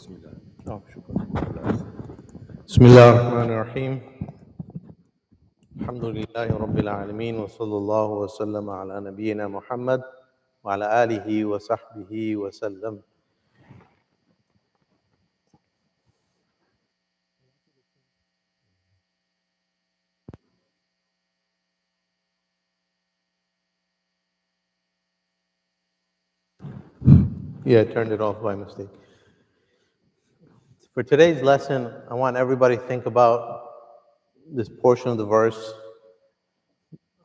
Oh, shukran. Bismillahirrahmanirrahim. Alhamdulillahi Rabbil Alameen wa sallallahu wa sallam ala nabiyyina Muhammad wa ala alihi wa sahbihi wa sallam. Yeah, I turned it off by mistake. For today's lesson, I want everybody to think about this portion of the verse.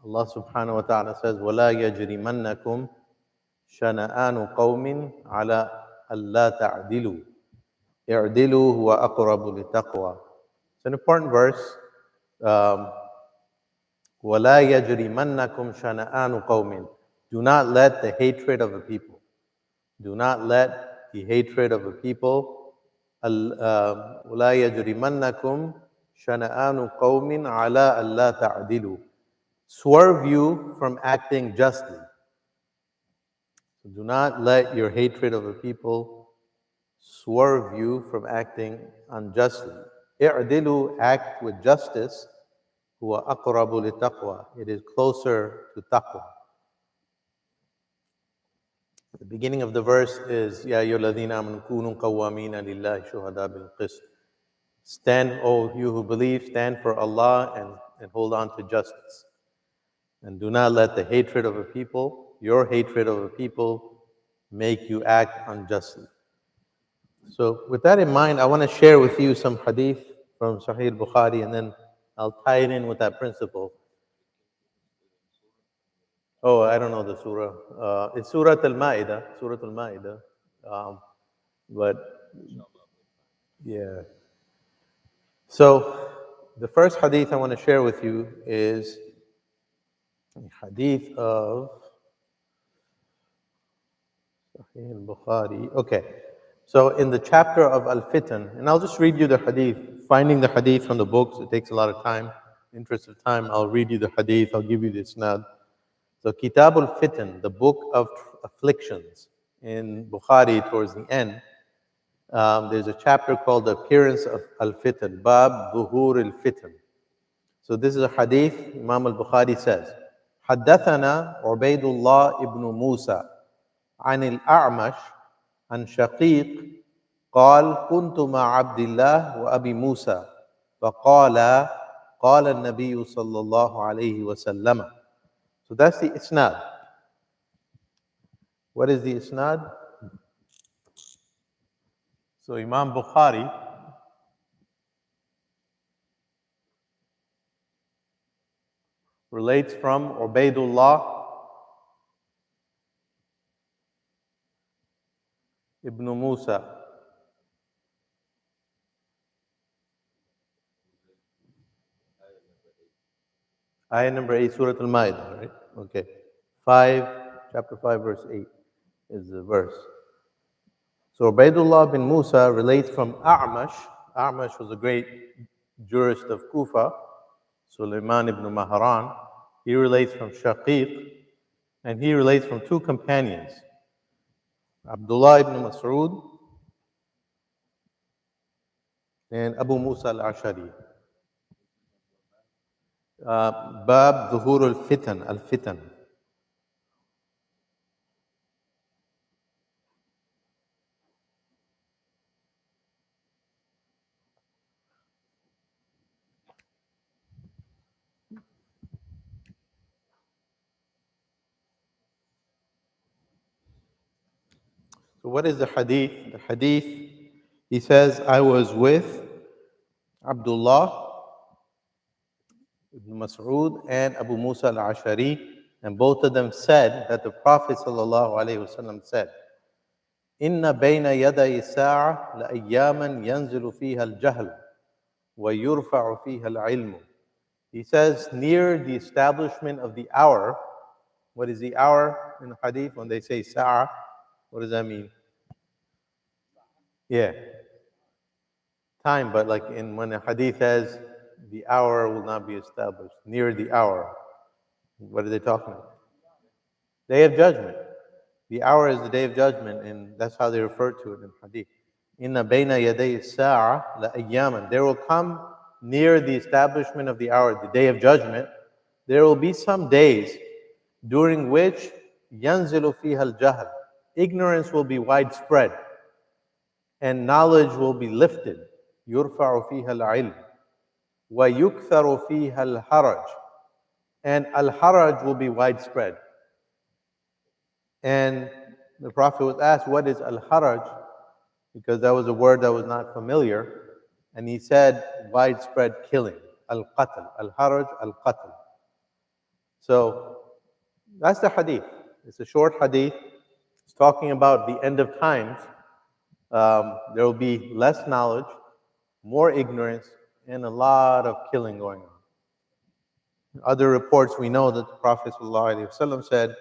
Allah subhanahu wa ta'ala says, وَلَا يَجْرِمَنَّكُمْ شَنَآنُ قَوْمٍ عَلَىٰ أَلَّا تَعْدِلُوا اعْدِلُوا هُوَ أَقْرَبُ لِلتَّقْوَى. It's an important verse. وَلَا يَجْرِمَنَّكُمْ شَنَآنُ قَوْمٍ. Do not let the hatred of a people. Do not let the hatred of a people. وَلَا يَجْرِمَنَّكُمْ شَنَآنُ قَوْمٍ عَلَىٰ أَلَّا تَعْدِلُوا. Swerve you from acting justly. So do not let your hatred of a people swerve you from acting unjustly. اعْدِلُوا, act with justice. هُوَ أَقْرَبُ لِلتَّقْوَى. It is closer to taqwa. The beginning of the verse is يَا أَيُّهَا الَّذِينَ آمَنُوا كُونُوا قَوَّامِينَ لِلَّهِ شُهَدَاءَ بِالْقِسْطِ. Stand, O you who believe, stand for Allah and hold on to justice. And do not let the hatred of a people, your hatred of a people, make you act unjustly. So with that in mind, I want to share with you some hadith from Sahih Buhari, and then I'll tie it in with that principle. Oh, I don't know the surah. It's Surah Al-Ma'idah, Surah Al-Ma'idah. But yeah. So the first hadith I want to share with you is the hadith of Sahih al-Bukhari. Okay. So in the chapter of Al-Fitan, and I'll just read you the hadith. Finding the hadith from the books, it takes a lot of time. In the interest of time, I'll read you the hadith, I'll give you the isnad. So Kitab al-Fitan, the book of afflictions, in Bukhari towards the end, there's a chapter called The Appearance of Al-Fitan, Bab Zuhur al-Fitan. So this is a hadith, Imam al-Bukhari says, حدثنا عبيد الله ابن موسى عن الأعمش عن شقيق قال كنت مع عبد الله وأبي موسى فقال قال النبي صلى الله عليه وسلم. So that's the isnad. What is the isnad? So Imam Bukhari relates from Ubaidullah ibn Musa. Ayah number 8, Surah Al-Ma'idah, right? Okay. Chapter 5, verse 8 is the verse. So Ubaidullah bin Musa relates from A'mash. A'mash was a great jurist of Kufa, Sulaiman ibn Mahran. He relates from Shaqiq, and he relates from two companions, Abdullah ibn Mas'ud and Abu Musa al-Ashari. Bab Zuhur al-Fitan, al-Fitan. So what is the hadith? The hadith, he says, I was with Abdullah ibn Mas'ud and Abu Musa al-Ashari, and both of them said that the Prophet ﷺ said, إِنَّ بَيْنَ يَدَيِ السَّاعَةِ لَأَيَّامًا يَنزِلُ فِيهَا الْجَهْلُ وَيُرْفَعُ فِيهَا الْعِلْمُ. He says, near the establishment of the hour. What is the hour in the hadith? When they say sa'ah, what does that mean? Yeah, time, but like when a hadith says the hour will not be established, near the hour, what are they talking about? Day of judgment. The hour is the day of judgment, and that's how they refer to it in hadith. Inna bayna yaday sa'a la ayyaman. There will come near the establishment of the hour, the day of judgment, there will be some days during which yanzilu fiha al-jahl. Ignorance will be widespread and knowledge will be lifted. Yurfa'u fiha al-ilm wa yuktharu fiha al-haraj. And al-haraj will be widespread. And the Prophet was asked, what is al-haraj? Because that was a word that was not familiar. And he said, widespread killing. Al-qatl. Al-haraj, al-qatl. So that's the hadith. It's a short hadith. It's talking about the end of times. There will be less knowledge, more ignorance, and a lot of killing going on. Other reports, we know that the Prophet ﷺ said,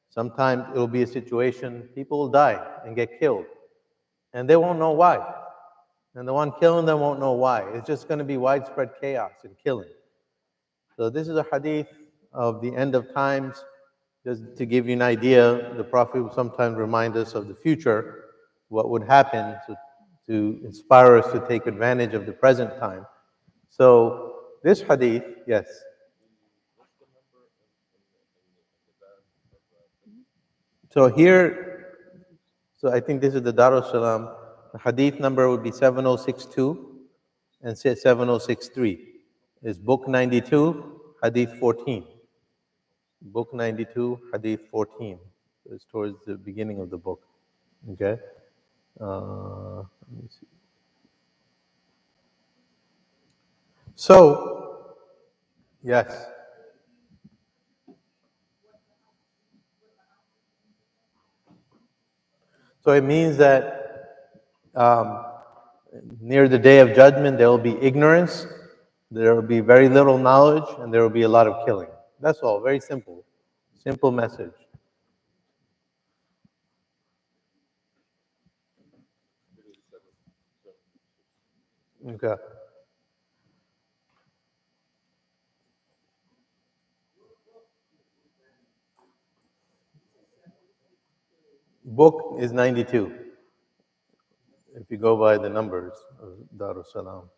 sometimes it will be a situation, people will die and get killed, and they won't know why. And the one killing them won't know why. It's just going to be widespread chaos and killing. So this is a hadith of the end of times. Just to give you an idea, the Prophet would sometimes remind us of the future, what would happen to inspire us to take advantage of the present time. So this hadith, yes. So here, so I think this is the Darus Salam. The hadith number would be 7062 and 7063. It's book 92, hadith 14. Book 92, hadith 14. It's towards the beginning of the book. Okay? Let me see. So, yes. So it means that near the day of judgment, there will be ignorance, there will be very little knowledge, and there will be a lot of killing. That's all. Very simple. Simple message. Okay. Book is 92, if you go by the numbers of Darus Salam.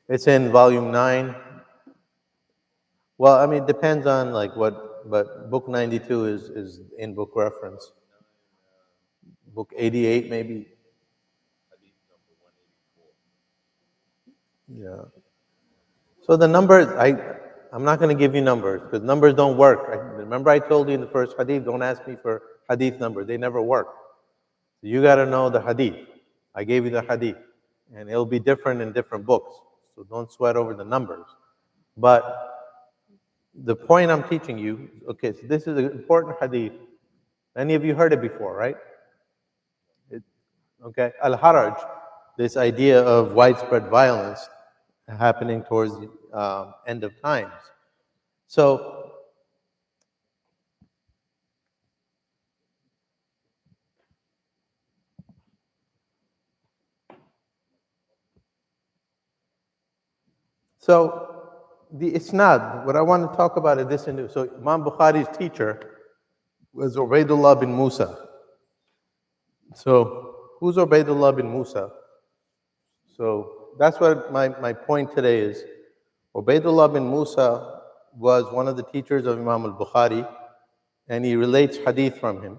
It's in volume 9. Well, I mean, it depends on like what, but book 92 is in book reference. Book 88 maybe. Yeah. So the numbers, I'm not going to give you numbers because numbers don't work. Remember I told you in the first hadith, don't ask me for hadith numbers. They never work. So you got to know the hadith. I gave you the hadith. And it'll be different in different books. So don't sweat over the numbers. But the point I'm teaching you, okay, so this is an important hadith. Many of you heard it before, right? Okay, Al-Haraj, this idea of widespread violence happening towards the end of times. So, the isnad, what I want to talk about is this. So Imam Bukhari's teacher was Ubaidullah bin Musa. So who's Ubaidullah bin Musa? So that's what my point today is. Ubaidullah bin Musa was one of the teachers of Imam al-Bukhari, and he relates hadith from him.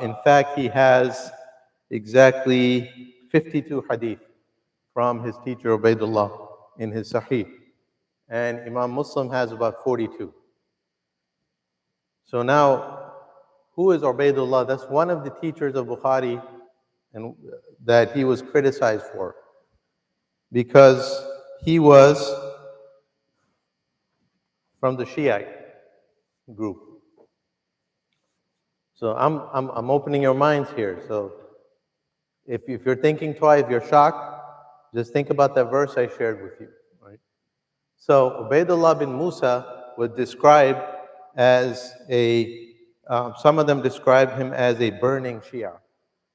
In fact, he has exactly 52 hadith from his teacher Ubaidullah in his Sahih. And Imam Muslim has about 42. So now, who is Ubaidullah? That's one of the teachers of Bukhari and that he was criticized for, because he was from the Shiite group. So I'm opening your minds here. So if you're thinking twice, if you're shocked, just think about that verse I shared with you. Right? So Ubaidullah bin Musa was described as some of them described him as a burning Shia.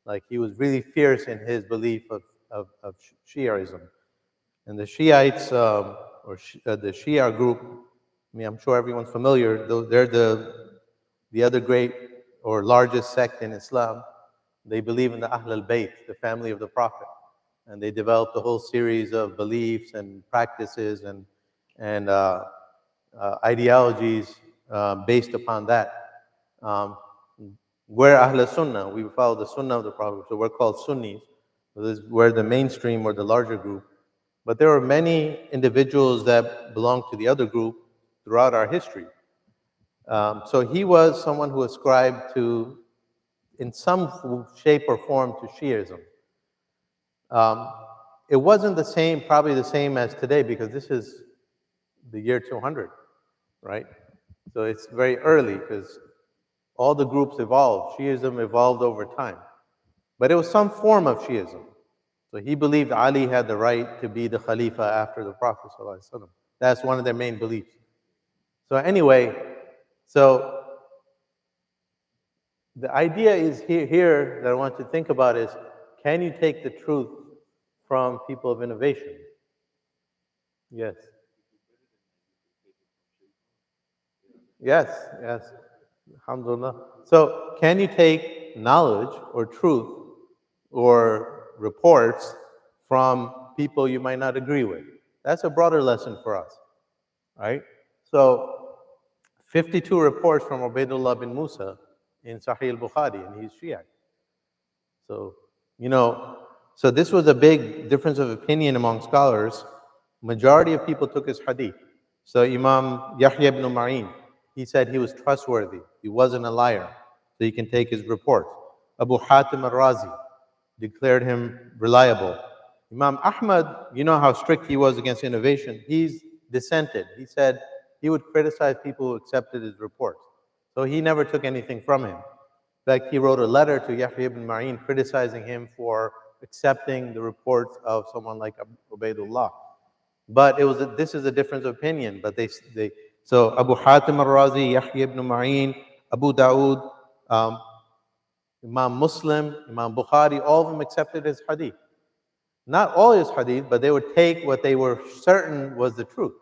Like he was really fierce in his belief of Shiaism. And the Shiites, the Shia group, I mean, I'm sure everyone's familiar, they're the other great or largest sect in Islam. They believe in the Ahl al-Bayt, the family of the Prophet. And they developed a whole series of beliefs and practices and ideologies based upon that. Um, we're Ahl Sunnah, we follow the Sunnah of the Prophet, so we're called Sunnis. We're the mainstream or the larger group. But there are many individuals that belong to the other group throughout our history. So he was someone who ascribed to, in some shape or form, to Shiism. Um, it wasn't the same, probably the same as today, because this is the year 200, right? So it's very early, because all the groups evolved. Shiism evolved over time. But it was some form of Shiism. So he believed Ali had the right to be the Khalifa after the Prophet ﷺ. That's one of their main beliefs. So anyway, so the idea is here that I want you to think about is, can you take the truth from people of innovation? Yes. Yes, yes. Alhamdulillah. So can you take knowledge or truth or reports from people you might not agree with? That's a broader lesson for us, right? So 52 reports from Ubaidullah bin Musa in Sahih al-Bukhari, and he's Shia. So, so this was a big difference of opinion among scholars. Majority of people took his hadith. So Imam Yahya ibn Ma'in, he said he was trustworthy. He wasn't a liar. So you can take his report. Abu Hatim al-Razi declared him reliable. Imam Ahmad, you know how strict he was against innovation. He's dissented. He said he would criticize people who accepted his reports. So he never took anything from him. In fact, he wrote a letter to Yahya ibn Ma'in criticizing him for accepting the reports of someone like Ubaidullah. But this is a difference of opinion. But so Abu Hatim al-Razi, Yahya ibn Ma'in, Abu Dawood, Imam Muslim, Imam Buhari, all of them accepted his hadith. Not all his hadith, but they would take what they were certain was the truth.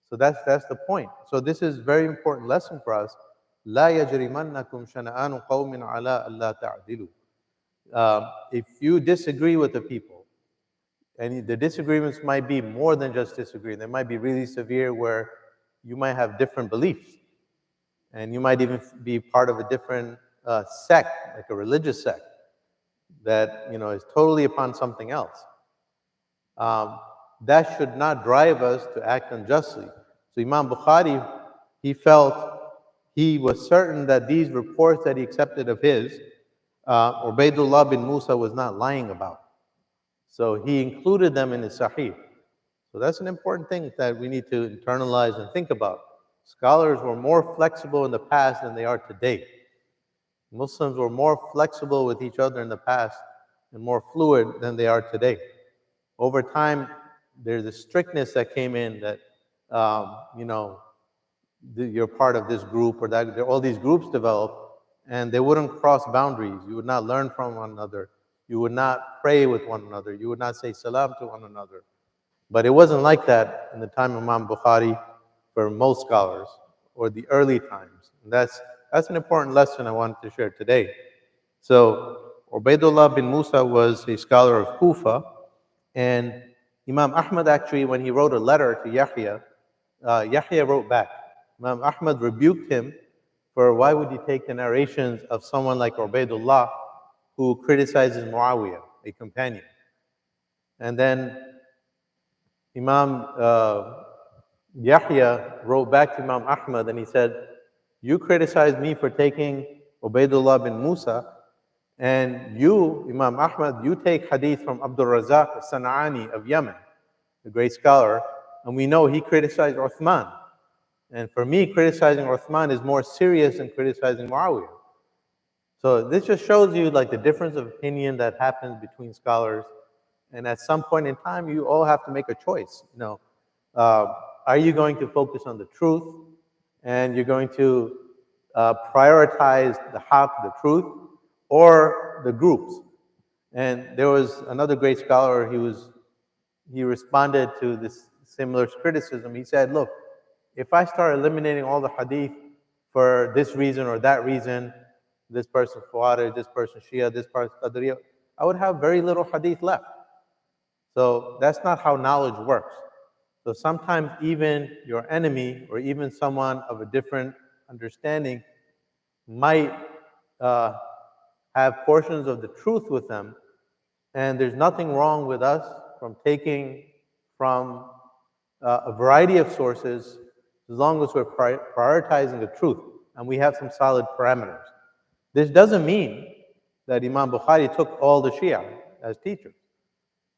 So that's the point. So this is a very important lesson for us. لا يجرمنكم شنآن قوم على ألا تعدلوا. If you disagree with the people, and the disagreements might be more than just disagreeing, they might be really severe where you might have different beliefs, and you might even be part of a different sect, like a religious sect, that is totally upon something else. That should not drive us to act unjustly. So Imam Bukhari, he was certain that these reports that he accepted of his, Ubaidullah bin Musa was not lying about. So he included them in his Sahih. So that's an important thing that we need to internalize and think about. Scholars were more flexible in the past than they are today. Muslims were more flexible with each other in the past and more fluid than they are today. Over time, there's a strictness that came in that, you're part of this group or that. All these groups developed, and they wouldn't cross boundaries. You would not learn from one another. You would not pray with one another. You would not say salam to one another. But it wasn't like that in the time of Imam Bukhari for most scholars, or the early times. And that's an important lesson I wanted to share today. So Ubaidullah bin Musa was a scholar of Kufa, and Imam Ahmad actually, when he wrote a letter to Yahya, Yahya wrote back. Imam Ahmad rebuked him for why would you take the narrations of someone like Ubaidullah who criticizes Muawiyah, a companion. And then Imam Yahya wrote back to Imam Ahmad and he said, you criticized me for taking Ubaidullah bin Musa, and you, Imam Ahmad, you take hadith from Abdul Razak al-San'ani of Yemen, a great scholar, and we know he criticized Uthman. And for me, criticizing Uthman is more serious than criticizing Muawiyah. So this just shows you like the difference of opinion that happens between scholars. And at some point in time, you all have to make a choice. Are you going to focus on the truth, and you're going to prioritize the haqq, the truth, or the groups? And there was another great scholar. He responded to this similar criticism. He said, "Look, if I start eliminating all the hadith for this reason or that reason, this person Khawarij, this person Shia, this person Qadriya, I would have very little hadith left. So that's not how knowledge works. So sometimes even your enemy or even someone of a different understanding might uh, have portions of the truth with them, and there's nothing wrong with us from taking from a variety of sources as long as we're prioritizing the truth and we have some solid parameters. This doesn't mean that Imam Bukhari took all the Shia as teachers.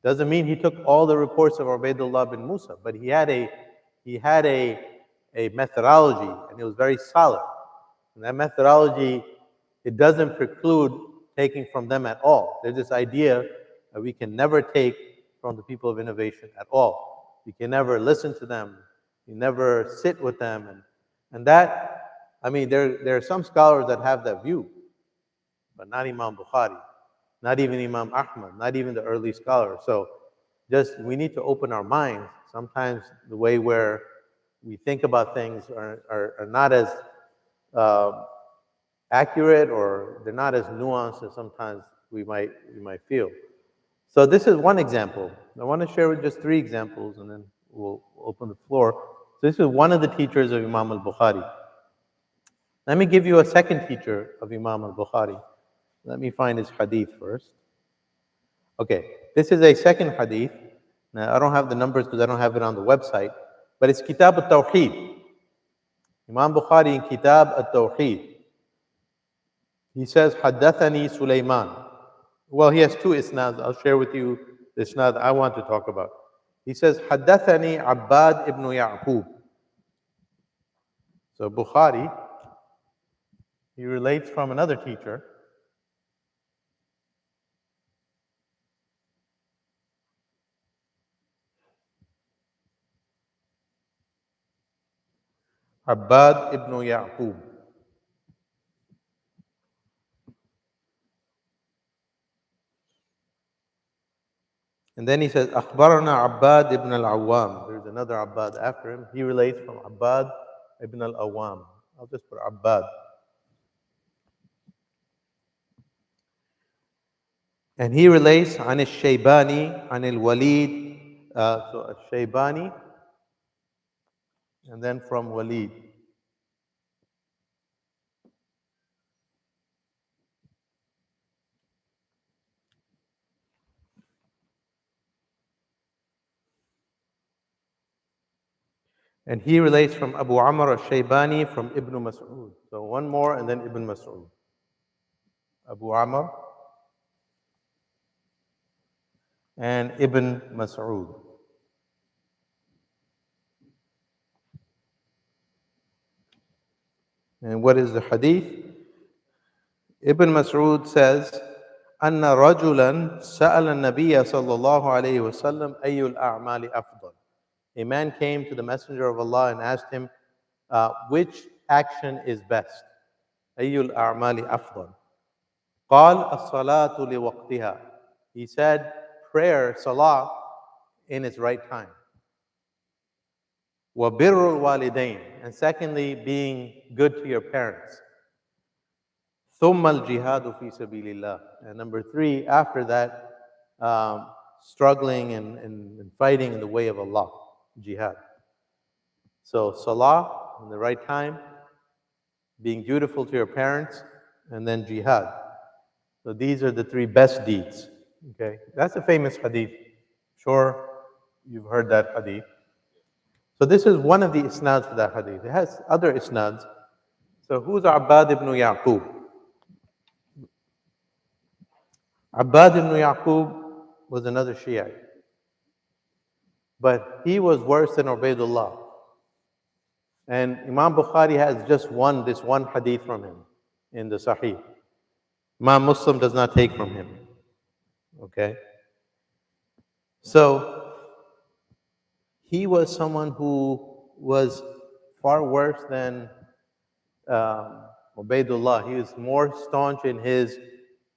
Doesn't mean he took all the reports of Ubaidullah bin Musa, but he had a methodology, and it was very solid. And that methodology, it doesn't preclude taking from them at all. There's this idea that we can never take from the people of innovation at all. You can never listen to them. You never sit with them. And that, I mean, there are some scholars that have that view, but not Imam Bukhari, not even Imam Ahmad, not even the early scholars. So just, we need to open our minds. Sometimes the way where we think about things are not as accurate, or they're not as nuanced as sometimes we might feel. So this is one example. I want to share with just 3 examples, and then we'll open the floor. So this is one of the teachers of Imam al-Bukhari. Let me give you a second teacher of Imam al-Bukhari. Let me find his hadith first. Okay, this is a second hadith. Now, I don't have the numbers because I don't have it on the website, but it's Kitab al-Tawheed. Imam Bukhari in Kitab al-Tawheed. He says, Haddathani Sulaiman. Well, he has 2 isnads. I'll share with you the isnad I want to talk about. He says, Haddathani Abbad ibn Ya'qub. So Bukhari, he relates from another teacher. Abbad ibn Ya'qub. And then he says, Akhbarana Abbad ibn al-Awwam. There's another Abbad after him. He relates from Abbad ibn al-Awwam. I'll just put Abbad. And he relates an al-Shaybani, an al-Walid. So al-Shaybani, and then from Walid. And he relates from Abu Amr al-Shaybani from Ibn Mas'ud. So one more and then Ibn Mas'ud. Abu Amr and Ibn Mas'ud. And what is the hadith? Ibn Mas'ud says, أن رجلا سأل النبي صلى الله عليه وسلم أي الأعمال أفضل. A man came to the Messenger of Allah and asked him, which action is best? أي الأعمال أفضل. قال الصلاة لوقتها. He said, prayer, salah, in its right time. وبر الوالدين. And secondly, being good to your parents. ثم الجهاد في سبيل الله. And number 3, after that, struggling and fighting in the way of Allah, jihad. So salah in the right time, being dutiful to your parents, and then jihad. So these are the 3 best deeds. Okay, that's a famous hadith. Sure, you've heard that hadith. So this is one of the isnads for that hadith. It has other isnads. So who's Abbad ibn Ya'qub? Abbad ibn Ya'qub was another Shiite. But he was worse than Ubaidullah. And Imam Bukhari has just this one hadith from him in the Sahih. Imam Muslim does not take from him. Okay? So, he was someone who was far worse than Ubaidullah. He was more staunch in his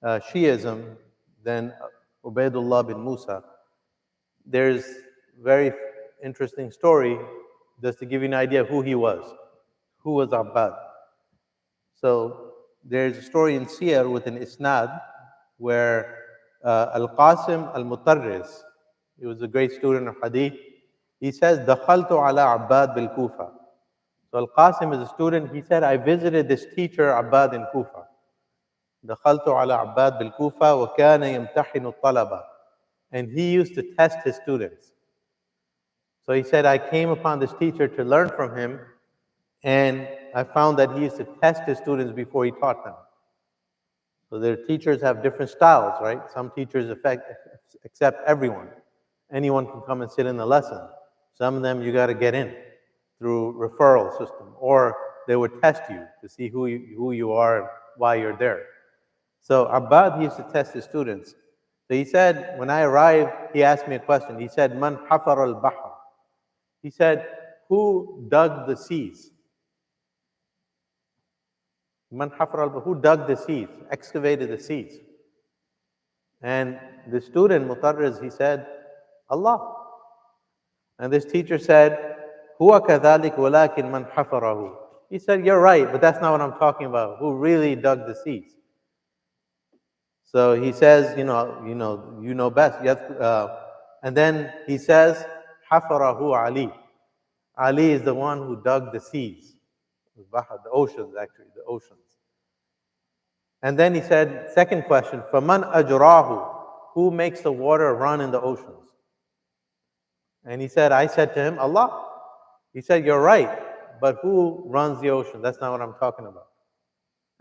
Shiism than Ubaidullah bin Musa. There's a very interesting story just to give you an idea of who he was. Who was Abbad? So, there's a story in Siyar with an isnad where Al-Qasim al-Mutarriz, he was a great student of Hadith, he says, دخلت على عباد بالكوفة. So Al-Qasim is a student, he said, I visited this teacher, Abbad in Kufa. دخلت على عباد بالكوفة وكان يمتحن الطلبة. And he used to test his students. So he said, I came upon this teacher to learn from him, and I found that he used to test his students before he taught them. So their teachers have different styles, right? Some teachers accept everyone. Anyone can come and sit in the lesson. Some of them you got to get in through referral system, or they would test you to see who you are and why you're there. So Abbad, he used to test his students. So he said, when I arrived, he asked me a question. He said, Man hafar al-bahr? He said, who dug the seas? Man hafar al-bahr? Who dug the seas, excavated the seas? And the student, Mutarriz, he said, Allah. And this teacher said, Huwa kadhalik walakin man hafarahu. He said, you're right, but that's not what I'm talking about. Who really dug the seas? So he says, you know best. And then he says, Hafarahu Ali. Ali is the one who dug the seas, the oceans, actually, the oceans. And then he said, second question, Faman ajrahu. Who makes the water run in the oceans? And he said, I said to him, Allah. He said, you're right, but who runs the ocean? That's not what I'm talking about.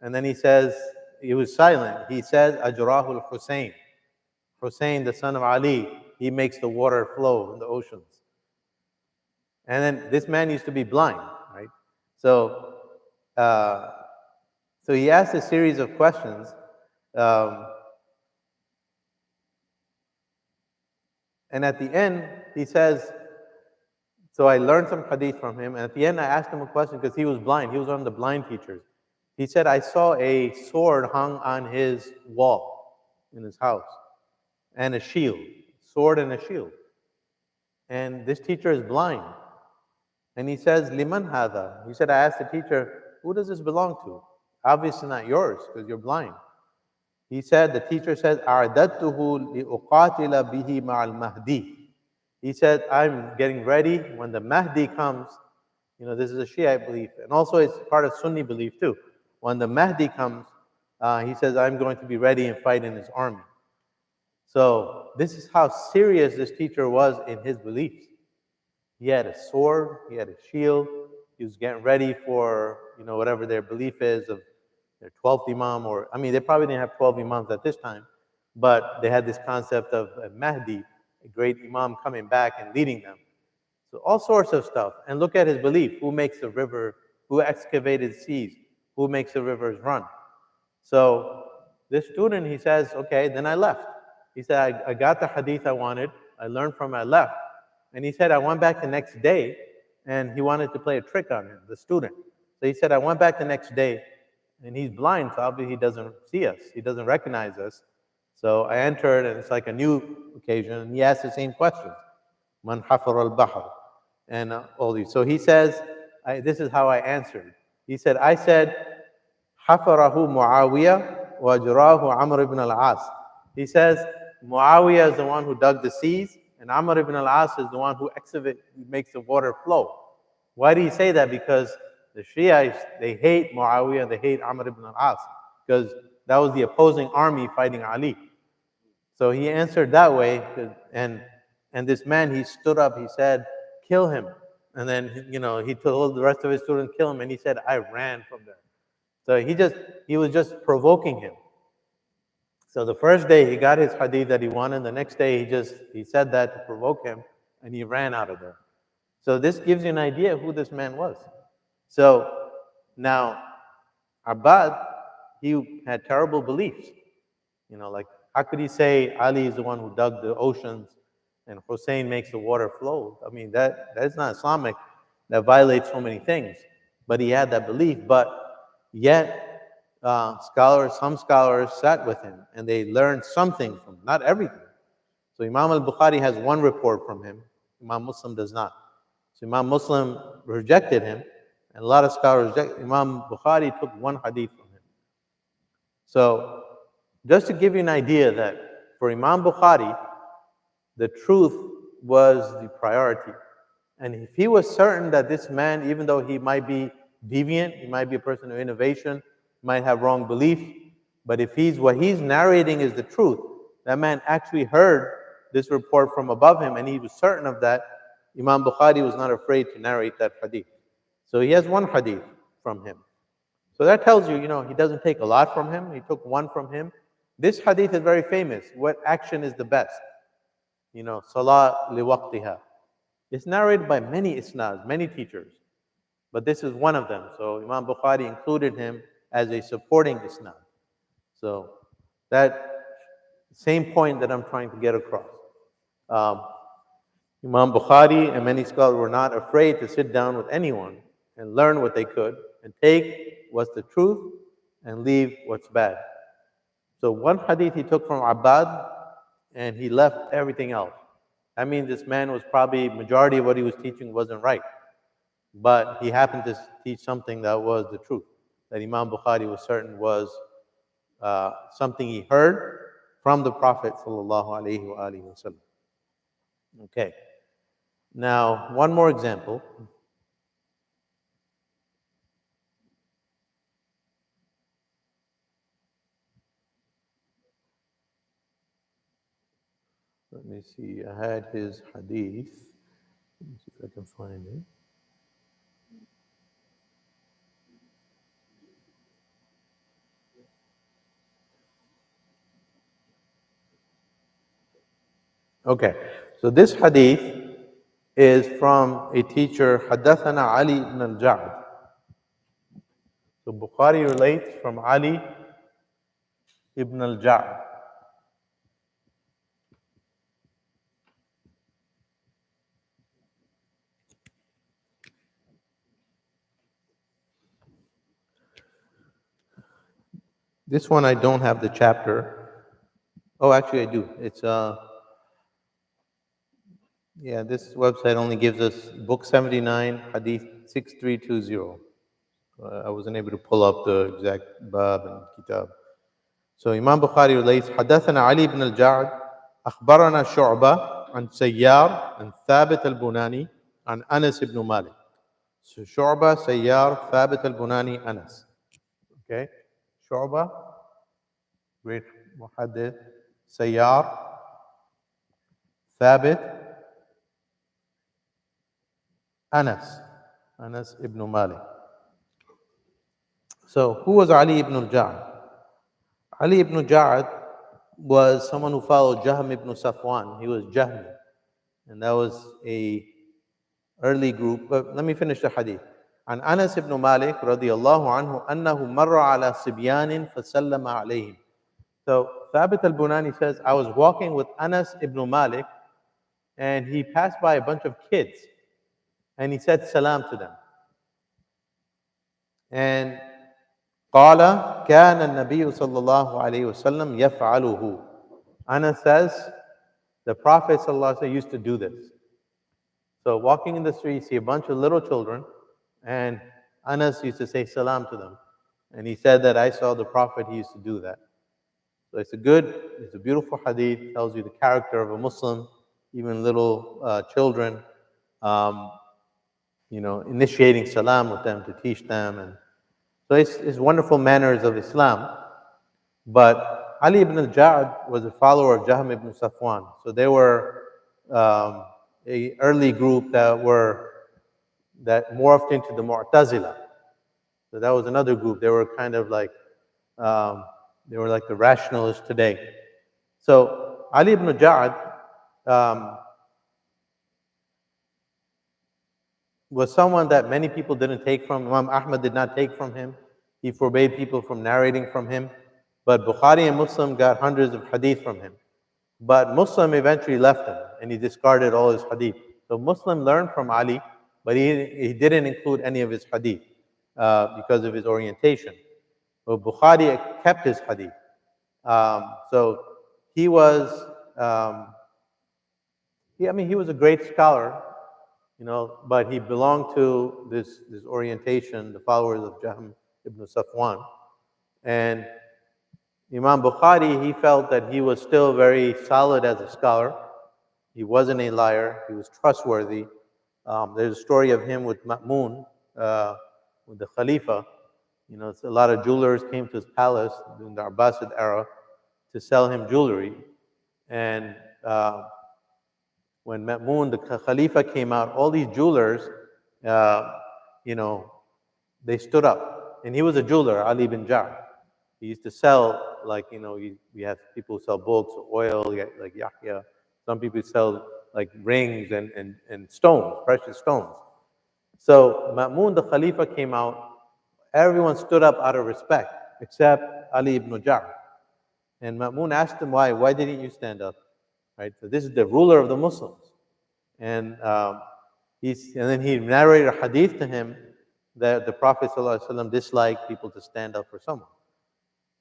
And then he says, he was silent. He said, Ajrahu al-Hussein. Hussein, the son of Ali, he makes the water flow in the oceans. And then this man used to be blind, right? So he asked a series of questions. And at the end, he says, so I learned some hadith from him. And at the end, I asked him a question because he was blind. He was one of the blind teachers. He said, I saw a sword hung on his wall in his house and a shield, sword and a shield. And this teacher is blind. And he says, Liman hadha? He said, I asked the teacher, who does this belong to? Obviously not yours because you're blind. He said, the teacher said, A'dadtuhu li'uqatila bihi ma'al mahdi. He said, I'm getting ready when the Mahdi comes. This is a Shiite belief. And also it's part of Sunni belief too. When the Mahdi comes, he says, I'm going to be ready and fight in his army. So this is how serious this teacher was in his beliefs. He had a sword, he had a shield, he was getting ready for, whatever their belief is of their 12th Imam, they probably didn't have 12 Imams at this time, but they had this concept of a Mahdi, a great Imam coming back and leading them. So all sorts of stuff. And look at his belief. Who makes the river? Who excavated seas? Who makes the rivers run? So this student, he says, okay, then I left. He said, I got the hadith I wanted. I learned from it, I left. And he said, I went back the next day, and he wanted to play a trick on him, the student. So he said, I went back the next day, and he's blind, so obviously he doesn't see us. He doesn't recognize us. So I entered, and it's like a new occasion, and he asked the same question. Man hafar al-bahr. And all these. So he says, this is how I answered. He said, I said, Hafarahu Muawiyah wa ajrahu Amr ibn al-As. He says, Muawiyah is the one who dug the seas, and Amr ibn al-As is the one who makes the water flow. Why do you say that? Because the Shiites, they hate Muawiyah, they hate Amr ibn al-As, because that was the opposing army fighting Ali. So he answered that way, and this man, he stood up, he said, kill him. And then, he told the rest of his students, kill him, and he said, I ran from there. So he was just provoking him. So the first day he got his hadith that he wanted, the next day he said that to provoke him, and he ran out of there. So this gives you an idea of who this man was. So now, Abbad, he had terrible beliefs. Like, how could he say Ali is the one who dug the oceans and Hussein makes the water flow? That's not Islamic. That violates so many things. But he had that belief. But yet, some scholars sat with him and they learned something from him, not everything. So Imam al-Bukhari has one report from him. Imam Muslim does not. So Imam Muslim rejected him, and a lot of scholars rejected. Imam Bukhari took one hadith from him. So, just to give you an idea that for Imam Bukhari, the truth was the priority. And if he was certain that this man, even though he might be deviant, he might be a person of innovation, might have wrong belief, but if what he's narrating is the truth, that man actually heard this report from above him and he was certain of that, Imam Bukhari was not afraid to narrate that hadith. So he has one hadith from him. So that tells you, he doesn't take a lot from him. He took one from him. This hadith is very famous. What action is the best? Salah liwaqtiha. It's narrated by many isnads, many teachers. But this is one of them. So Imam Bukhari included him as a supporting isnad. So that same point that I'm trying to get across. Imam Bukhari and many scholars were not afraid to sit down with anyone and learn what they could and take what's the truth and leave what's bad. So one hadith he took from Abbad and he left everything else. That means this man was probably, majority of what he was teaching wasn't right. But he happened to teach something that was the truth, that Imam Bukhari was certain was something he heard from the Prophet sallallahu alaihi wasallam. Okay. Now, one more example. Let me see. I had his hadith. Let me see if I can find it. Okay. So this hadith is from a teacher, Haddathana Ali ibn al-Ja'd. So Bukhari relates from Ali ibn al-Ja'd. This one I don't have the chapter. Oh, actually I do. It's this website only gives us book 79, hadith 6320. I wasn't able to pull up the exact bab and kitab. So Imam Bukhari relates, حدثنا علي بن الجعد أخبرنا شعبة عن سيار عن ثابت البناني عن أنس بن مالك. So شعبة, سيار, ثابت البناني, Anas. Okay, شعبة, great muhaddith, سيار, ثابت, Anas ibn Malik. So who was Ali ibn al-Ja'd? Ali ibn al-Ja'd was someone who followed Jahm ibn Safwan. He was Jahmi. And that was a early group. But let me finish the hadith. عن أنس بن مالك رضي الله عنه أنه مر على صبيان فسلم عليهم. So Thabit al-Bunani says, I was walking with Anas ibn Malik and he passed by a bunch of kids and he said salam to them. And قال كان النبي صلى الله عليه وسلم يفعله. Anas says, the Prophet ﷺ used to do this. So walking in the street, you see a bunch of little children, and Anas used to say salam to them. And he said that I saw the Prophet, he used to do that. So it's a beautiful hadith, tells you the character of a Muslim, even little children, initiating salam with them to teach them. And so it's wonderful manners of Islam. But Ali ibn al-Ja'd was a follower of Jahm ibn Safwan. So they were a early group that morphed into the Mu'tazila. So that was another group. They were kind of like, they were like the rationalists today. So Ali ibn al-Ja'd was someone that many people didn't take from. Imam Ahmad did not take from him. He forbade people from narrating from him. But Bukhari and Muslim got hundreds of hadith from him. But Muslim eventually left him and he discarded all his hadith. So Muslim learned from Ali, but he didn't include any of his hadith because of his orientation. But Bukhari kept his hadith. So he was, he was a great scholar, but he belonged to this orientation, the followers of Jahm ibn Safwan. And Imam Bukhari, he felt that he was still very solid as a scholar. He wasn't a liar. He was trustworthy. There's a story of him with Ma'mun, with the Khalifa. You know, a lot of jewelers came to his palace during the Abbasid era to sell him jewelry. And when Ma'mun, the Khalifa, came out, all these jewelers, uh, you know, they stood up. And he was a jeweler, Ali bin Ja'd. He used to sell, like, you know, we have people who sell books, oil, like Yahya. Some people sell like rings and stones, precious stones. So Ma'mun, the Khalifa, came out. Everyone stood up out of respect, except Ali ibn Ja'd. And Ma'mun asked him why. Why didn't you stand up? Right. So this is the ruler of the Muslims, and and then he narrated a hadith to him that the Prophet ﷺ disliked people to stand up for someone.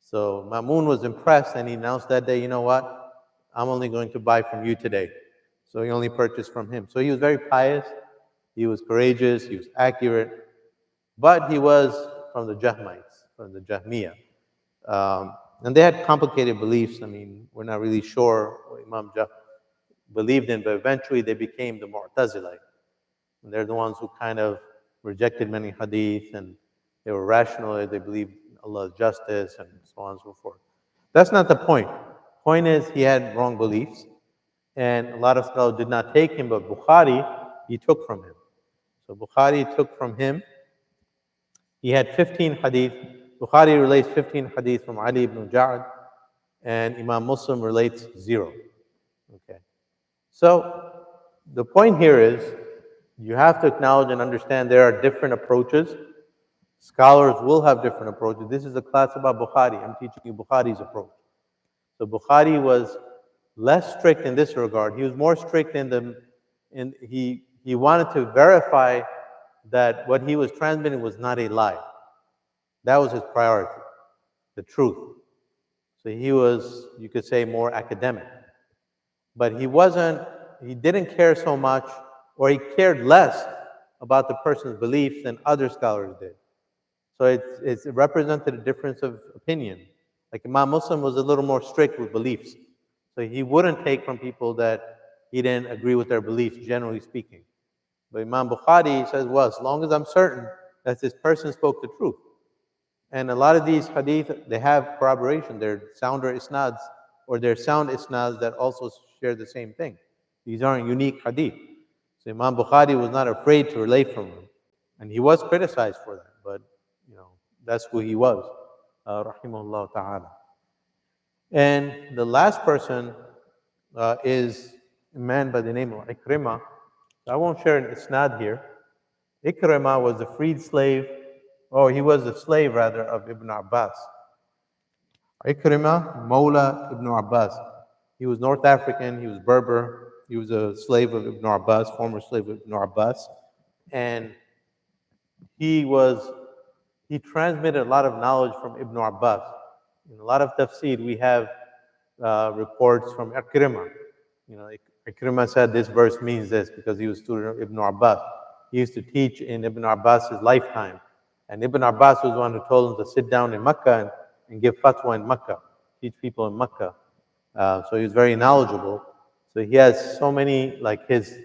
So Ma'mun was impressed, and he announced that day, you know what? I'm only going to buy from you today. So he only purchased from him. So he was very pious. He was courageous. He was accurate. But he was from the Jahmites, from the Jahmiyyah. And they had complicated beliefs. I mean, we're not really sure what Imam Jah believed in, but eventually they became the Mu'tazilite. And they're the ones who kind of rejected many hadith, and they were rational. They believed Allah's justice and so on and so forth. That's not the point. Point is, he had wrong beliefs, and a lot of scholars did not take him, but Bukhari, he took from him. So Bukhari took from him. He had 15 hadith. Bukhari relates 15 hadith from Ali ibn Ja'd, and Imam Muslim relates 0. Okay. So the point here is, you have to acknowledge and understand there are different approaches. Scholars will have different approaches. This is a class about Bukhari. I'm teaching you Bukhari's approach. So Bukhari was less strict in this regard. He was more strict he wanted to verify that what he was transmitting was not a lie. That was his priority, the truth. So he was, you could say, more academic. But he didn't care so much, or he cared less about the person's beliefs than other scholars did. So it represented a difference of opinion. Like Imam Muslim was a little more strict with beliefs. So he wouldn't take from people that he didn't agree with their beliefs, generally speaking. But Imam Bukhari says, well, as long as I'm certain that this person spoke the truth. And a lot of these hadith, they have corroboration. They're sounder isnads, or they're sound isnads that also share the same thing. These aren't unique hadith. So Imam Bukhari was not afraid to relate from them. And he was criticized for that, but you know, that's who he was, rahimahullah ta'ala. And the last person is a man by the name of Ikrimah. I won't share an isnad here. Ikrimah was a freed slave, he was a slave rather of Ibn Abbas. Ikrimah, Mawla Ibn Abbas. He was North African, he was Berber, he was a slave of Ibn Abbas, former slave of Ibn Abbas. And he transmitted a lot of knowledge from Ibn Abbas. In a lot of tafsir, we have reports from Ikrimah. You know, Ikrimah said this verse means this because he was a student of Ibn Abbas. He used to teach in Ibn Abbas's lifetime. And Ibn Abbas was the one who told him to sit down in Makkah and give fatwa in Makkah, teach people in Makkah. So he was very knowledgeable. So he has so many, like his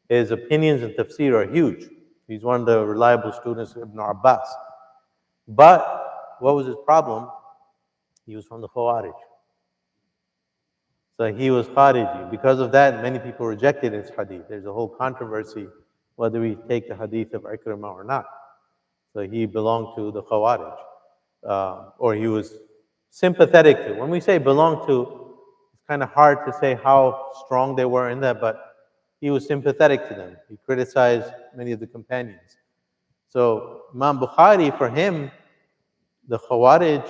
opinions in tafsir are huge. He's one of the reliable students of Ibn Abbas. But what was his problem? He was from the Khawarij. So he was Khariji. Because of that, many people rejected his hadith. There's a whole controversy whether we take the hadith of Ikrimah or not. So he belonged to the Khawarij. Or he was sympathetic to. When we say belong to, it's kind of hard to say how strong they were in that, but he was sympathetic to them. He criticized many of the companions. So Imam Bukhari, for him, the Khawarij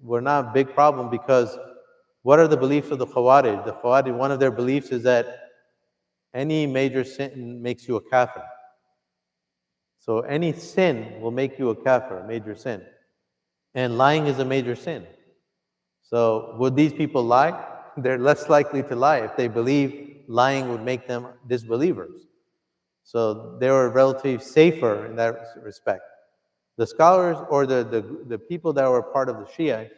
were not a big problem because what are the beliefs of the Khawarij? The Khawarij, one of their beliefs is that any major sin makes you a kafir. So any sin will make you a kafir, a major sin. And lying is a major sin. So would these people lie? They're less likely to lie if they believe lying would make them disbelievers. So they were relatively safer in that respect. The scholars or the people that were part of the Shia,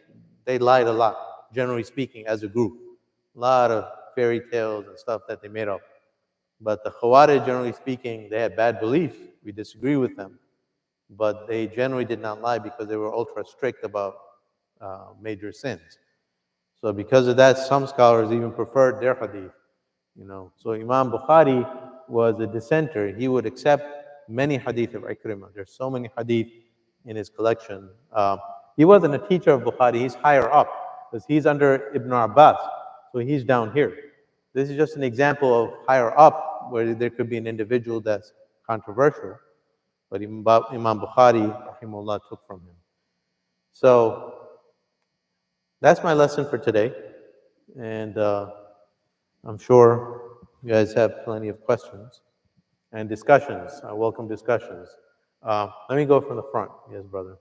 they lied a lot, generally speaking, as a group. A lot of fairy tales and stuff that they made up. But the Khawarij, generally speaking, they had bad beliefs. We disagree with them. But they generally did not lie because they were ultra strict about major sins. So because of that, some scholars even preferred their hadith. So Imam Bukhari was a dissenter. He would accept many hadith of Ikrimah. There's so many hadith in his collection. He wasn't a teacher of Bukhari. He's higher up because he's under Ibn Abbas. So he's down here. This is just an example of higher up where there could be an individual that's controversial. But Imam Bukhari, rahimahullah, took from him. So that's my lesson for today. And I'm sure you guys have plenty of questions and discussions. I welcome discussions. Let me go from the front. Yes, brother.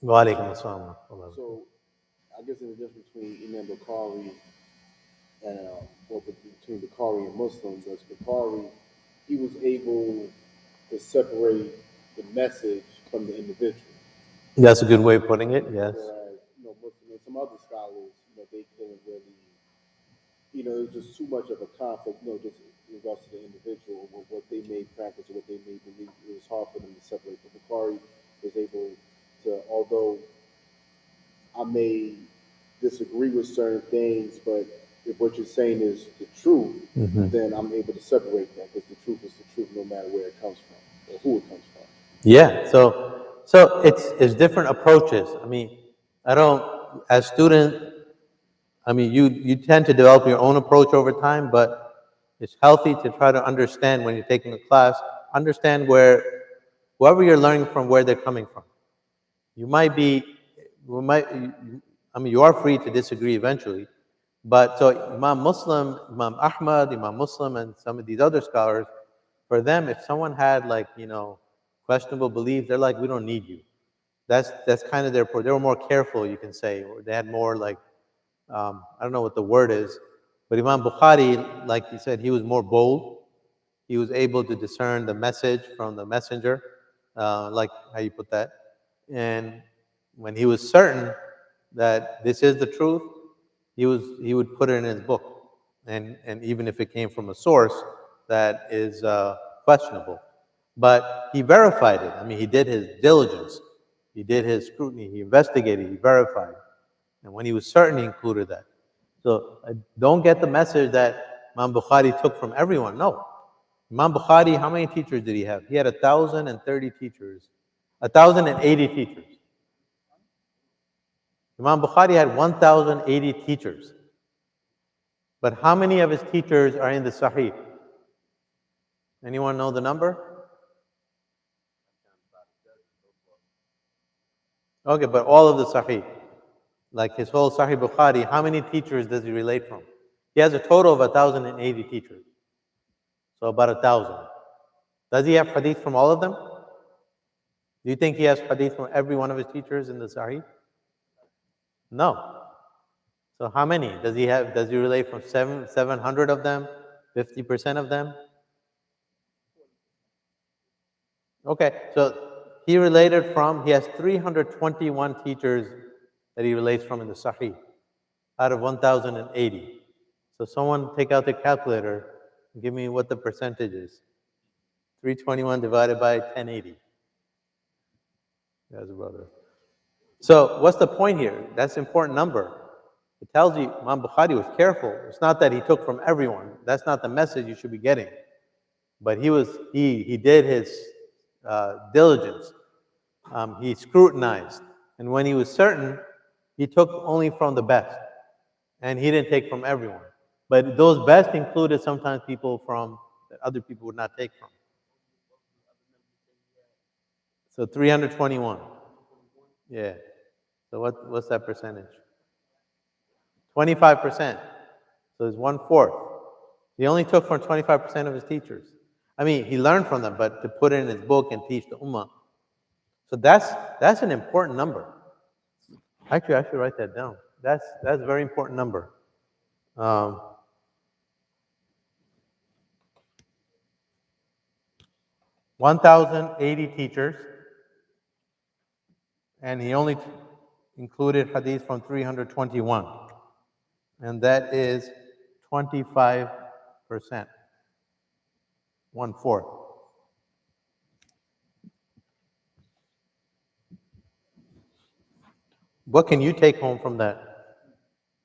Wa alaikum assalam. So, I guess the difference between Imam Bukhari and between Bukhari and Muslims was Bukhari, he was able to separate the message from the individual. That's a good way of putting it. Yes. Whereas, Muslim and some other scholars, they couldn't really, it was just too much of a conflict, just in regards to the individual, what they may practice or what they may believe. It was hard for them to separate. But Bukhari was able to, although I may disagree with certain things, but if what you're saying is the truth, then I'm able to separate that because the truth is the truth no matter where it comes from or who it comes from. Yeah. So it's different approaches. As student, you tend to develop your own approach over time, but it's healthy to try to understand when you're taking a class, understand whoever you're learning from, where they're coming from. You are free to disagree eventually, but so Imam Muslim, Imam Ahmad, Imam Muslim, and some of these other scholars, for them, if someone had questionable beliefs, they're like, we don't need you. That's kind of their approach. They were more careful, you can say, or they had more I don't know what the word is, but Imam Bukhari, like he said, he was more bold. He was able to discern the message from the messenger, like how you put that. And when he was certain that this is the truth, he would put it in his book. And even if it came from a source that is questionable. But he verified it. He did his diligence. He did his scrutiny. He investigated. He verified. And when he was certain, he included that. So don't get the message that Imam Bukhari took from everyone. No. Imam Bukhari, how many teachers did he have? He had 1,030 teachers. 1,080 teachers. Imam Bukhari had 1,080 teachers. But how many of his teachers are in the Sahih? Anyone know the number? Okay, but all of the Sahih. Like his whole Sahih Bukhari, how many teachers does he relate from? He has a total of 1,080 teachers. So about 1,000. Does he have hadith from all of them? Do you think he has hadith from every one of his teachers in the Sahih? No. So how many does he have? Does he relate from 700 of them? 50% of them? Okay, so he has 321 teachers that he relates from in the Sahih out of 1,080. So someone take out the calculator and give me what the percentage is. 321 divided by 1080. That's a brother. So what's the point here? That's an important number. It tells you Imam Bukhari was careful. It's not that he took from everyone. That's not the message you should be getting. But he did his diligence. He scrutinized. And when he was certain, he took only from the best. And he didn't take from everyone. But those best included sometimes people from that other people would not take from. So 321. Yeah. So what's that percentage? 25%. So it's 1/4. He only took from 25% of his teachers. He learned from them, but to put it in his book and teach the ummah. So that's an important number. Actually, I should write that down. That's a very important number. 1,080 teachers, and he only included hadith from 321, and that is 25%, 1/4. What can you take home from that?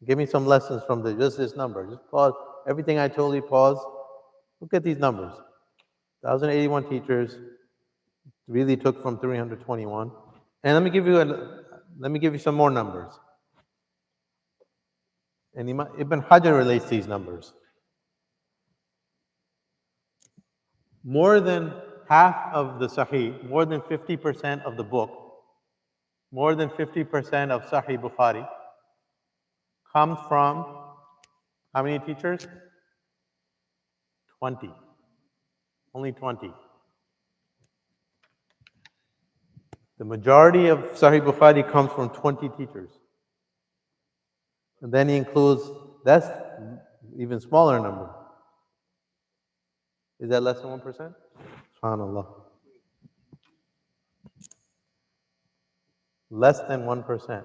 Give me some lessons from just this number. Just pause. Everything I told you, pause. Look at these numbers. 1,081 teachers really took from 321. And let me give you some more numbers. And Ibn Hajar relates these numbers. More than half of the Sahih, more than 50% of the book, more than 50% of Sahih Bukhari comes from how many teachers? 20. Only 20. The majority of Sahih Bukhari comes from 20 teachers. And then he includes, that's even smaller number. Is that less than 1%? SubhanAllah. Less than 1%.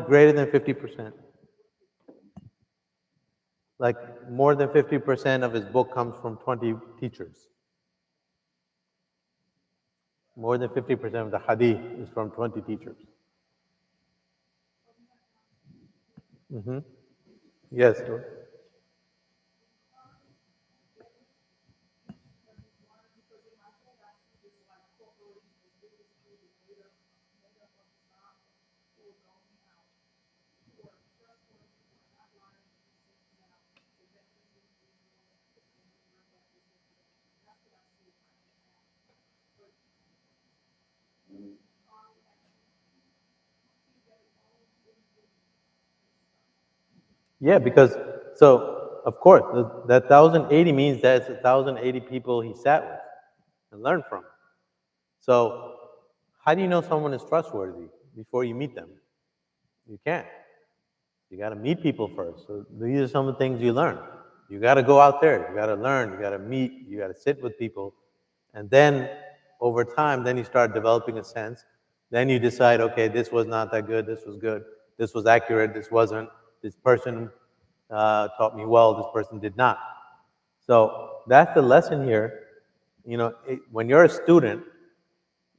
Greater than 50%. Like more than 50% of his book comes from 20 teachers. More than 50% of the hadith is from 20 teachers. Mm-hmm. Yes. Sir. Yeah, because of course that 1,080 means that it's 1,080 people he sat with and learned from. So how do you know someone is trustworthy before you meet them? You can't. You got to meet people first. So these are some of the things you learn. You got to go out there. You got to learn. You got to meet. You got to sit with people, and then over time, then you start developing a sense. Then you decide, okay, this was not that good. This was good. This was accurate. This wasn't. This person taught me well. This person did not. So that's the lesson here. You know, when you're a student,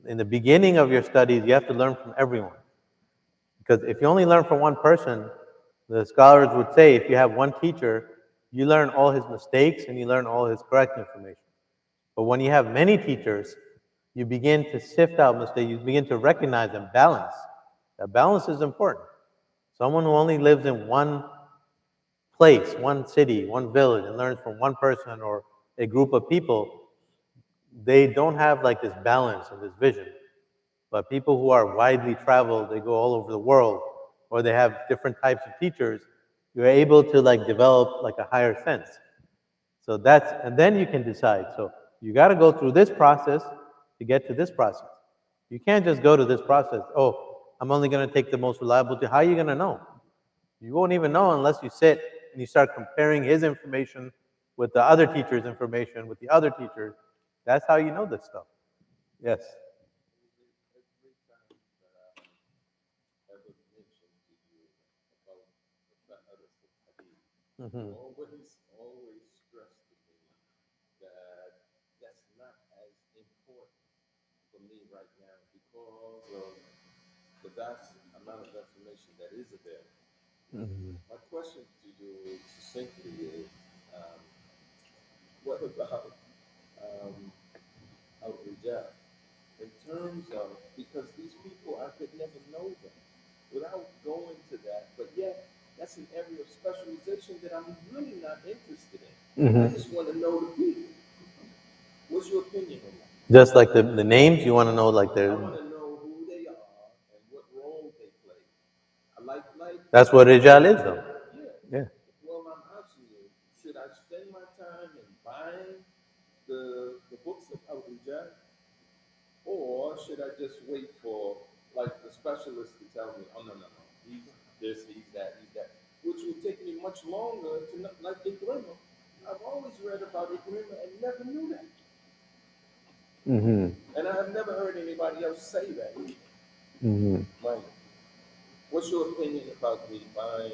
in the beginning of your studies, you have to learn from everyone. Because if you only learn from one person, the scholars would say if you have one teacher, you learn all his mistakes and you learn all his correct information. But when you have many teachers, you begin to sift out mistakes, you begin to recognize and balance. That balance is important. Someone who only lives in one place, one city, one village, and learns from one person or a group of people, they don't have like this balance and this vision. But people who are widely traveled, they go all over the world, or they have different types of teachers, you're able to like develop like a higher sense. So and then you can decide. So you got to go through this process to get to this process. You can't just go to this process. Oh, I'm only going to take the most reliable. How are you going to know? You won't even know unless you sit and you start comparing his information with the other teacher's information with the other teachers. That's how you know this stuff. Yes. Mm-hmm. Always stressed to me that that's not as important for me right now because of the vast amount of information that is available. Mm-hmm. My question to you succinctly is, what about Al-Rijal? In terms of, because these people, I could never know them without going to that, but yet that's an area of specialization that I'm really not interested in. Mm-hmm. I just want to know the people. What's your opinion on that? Just like the names, you want to know like I their. want to know who they are and what role they play. I like. That's what Rijal is, though. Yeah. Yeah. Well, I'm asking you, should I spend my time in buying the books of Al-Rijal, or should I just wait for like the specialist to tell me, oh no, he's this, he's that, which will take me much longer to not, like the grammar. remember, I never knew that. Mm-hmm. And I have never heard anybody else say that. Mm-hmm. Mike, what's your opinion about the buying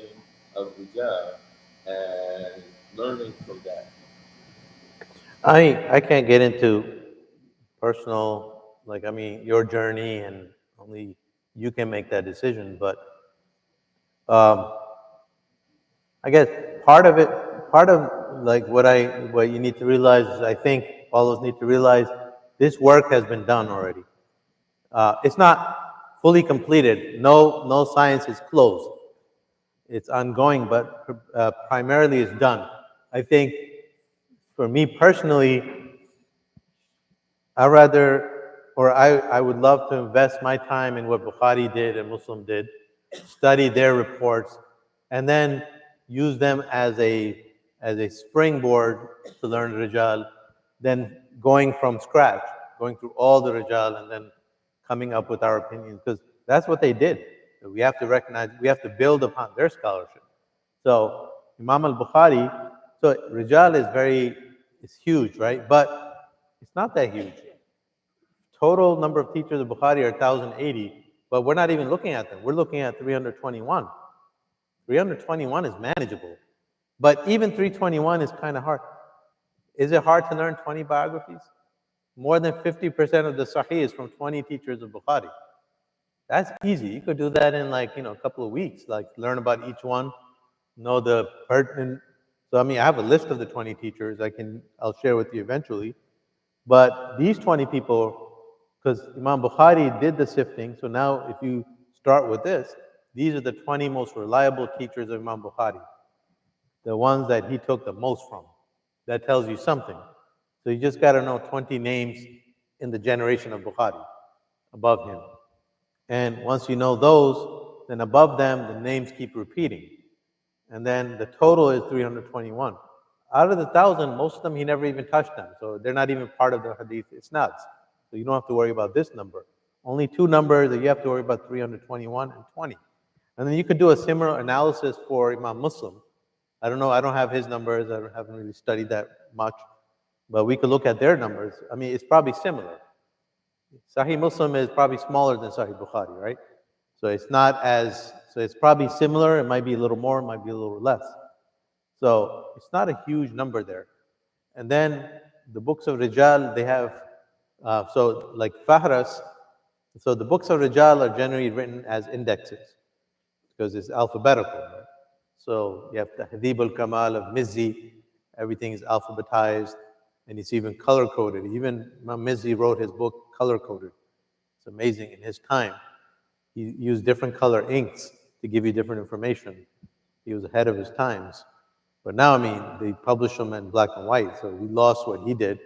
of Rijal and learning from that? I can't get into personal, like, I mean, your journey, and only you can make that decision. But um, I guess part of like what you need to realize is, I think all of us need to realize this work has been done already. It's not fully completed. No science is closed. It's ongoing, but primarily it's done. I think for me personally, I would love to invest my time in what Bukhari did and Muslim did, study their reports, and then use them as a springboard to learn Rijal, then going from scratch, going through all the Rijal, and then coming up with our opinions, because that's what they did. We have to recognize, we have to build upon their scholarship. So Imam al-Bukhari, so Rijal is huge, right? But it's not that huge. Total number of teachers of Bukhari are 1,080, but we're not even looking at them. We're looking at 321. 321 is manageable. But even 321 is kind of hard. Is it hard to learn 20 biographies? More than 50% of the Sahih is from 20 teachers of Bukhari. That's easy. You could do that in like, a couple of weeks, like learn about each one, know the pertinent. So, I mean, I have a list of the 20 teachers I'll share with you eventually. But these 20 people, because Imam Bukhari did the sifting, so now if you start with this, these are the 20 most reliable teachers of Imam Bukhari, the ones that he took the most from. That tells you something. So you just got to know 20 names in the generation of Bukhari above him. And once you know those, then above them, the names keep repeating. And then the total is 321. Out of the 1,000, most of them he never even touched them. So they're not even part of the hadith. It's nuts. So you don't have to worry about this number. Only two numbers that you have to worry about: 321 and 20. And then you could do a similar analysis for Imam Muslim. I don't know, I don't have his numbers. Haven't really studied that much. But we could look at their numbers. I mean, it's probably similar. Sahih Muslim is probably smaller than Sahih Bukhari, right? So it's probably similar. It might be a little more, it might be a little less. So it's not a huge number there. And then the books of Rijal, they have, so like Fahras, so the books of Rijal are generally written as indexes because it's alphabetical. Right? So you have the Hadith al-Kamal of Mizzi, everything is alphabetized, and it's even color-coded. Even Imam Mizzi wrote his book color-coded. It's amazing. In his time, he used different color inks to give you different information. He was ahead of his times. But now, I mean, they publish them in black and white, so we lost what he did,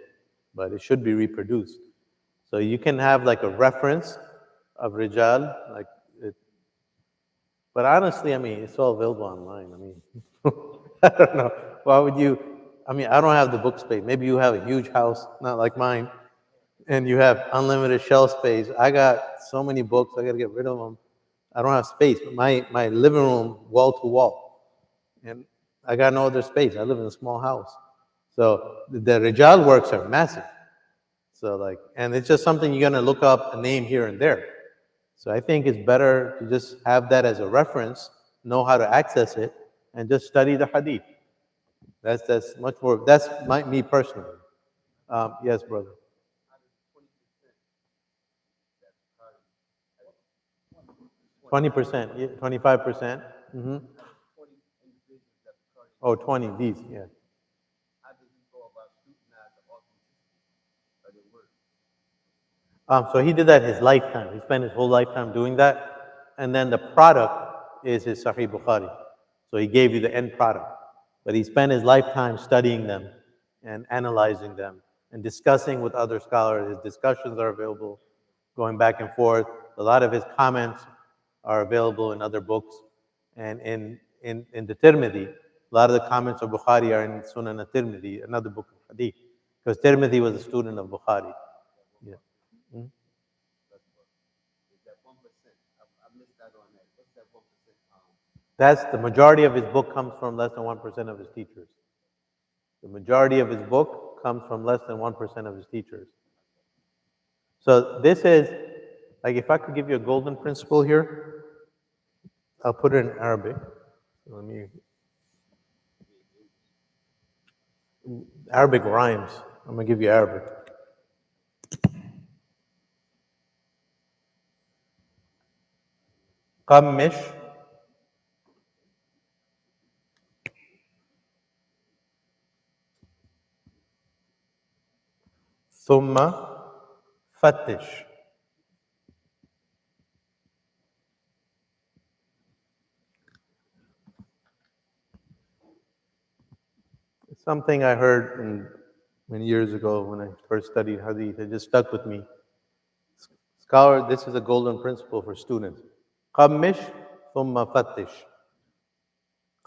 but it should be reproduced. So you can have like a reference of Rijal, but honestly, I mean, it's all available online. I mean, I don't know. Why would you? I mean, I don't have the book space. Maybe you have a huge house, not like mine, and you have unlimited shelf space. I got so many books, I got to get rid of them. I don't have space. But my living room, wall to wall, and I got no other space. I live in a small house. So the Rijal works are massive. So like, and it's just something you're gonna look up a name here and there. So I think it's better to just have that as a reference, know how to access it, and just study the hadith. That's much more. Me personally. Yes, brother. 20%, 25%. Mm-hmm. Oh, 20, these, yeah. So he did that his lifetime. He spent his whole lifetime doing that. And then the product is his Sahih Bukhari. So he gave you the end product. But he spent his lifetime studying them and analyzing them and discussing with other scholars. His discussions are available, going back and forth. A lot of his comments are available in other books. And in the Tirmidhi, a lot of the comments of Bukhari are in Sunan al-Tirmidhi, another book of Hadith. Because Tirmidhi was a student of Bukhari. Yeah. Mhm. That's the majority of his book comes from less than 1% of his teachers. The majority of his book comes from less than 1% of his teachers. So this is, like if I could give you a golden principle here, I'll put it in Arabic. Let me, Arabic rhymes. I'm gonna give you Arabic. قمش ثم فتش. It's something I heard many years ago when I first studied Hadith. It just stuck with me. Scholar, this is a golden principle for students. قمش ثم فتش.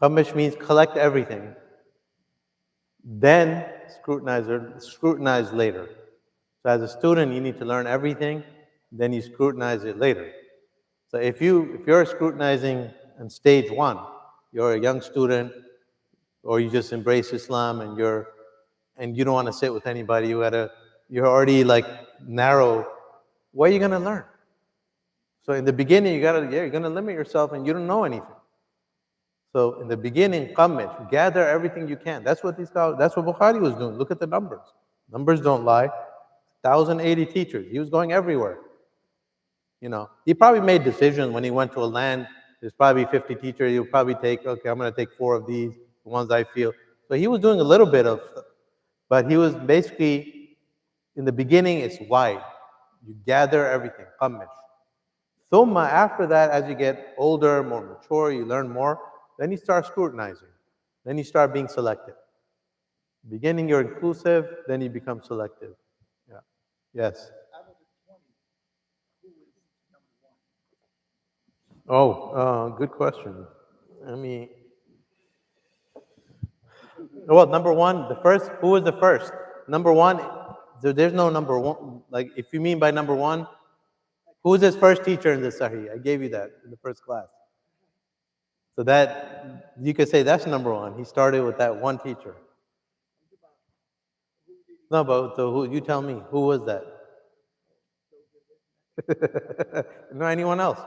قمش means collect everything, then scrutinize later. So as a student, you need to learn everything, then you scrutinize it later. So if you're scrutinizing on stage one, you're a young student, or you just embrace Islam and you don't want to sit with anybody, you're already like narrow, what are you gonna learn? So in the beginning, you're gonna limit yourself and you don't know anything. So in the beginning, qammish, gather everything you can. That's what Bukhari was doing. Look at the numbers. Numbers don't lie. 1,080 teachers. He was going everywhere. He probably made decisions when he went to a land. There's probably 50 teachers. He'll probably okay, I'm going to take 4 of these, the ones I feel. So he was doing a little bit of stuff. But he was basically, in the beginning, it's wide. You gather everything, qammish. Thumma, after that, as you get older, more mature, you learn more, then you start scrutinizing. Then you start being selective. Beginning, you're inclusive, then you become selective. Yeah. Yes. Good question. Well, number one, who was the first? Number one, there's no number one. Like, if you mean by number one, who was his first teacher in the Sahih? I gave you that in the first class. So that, you could say that's number one. He started with that one teacher. No, but who? You tell me. Who was that? No, anyone else?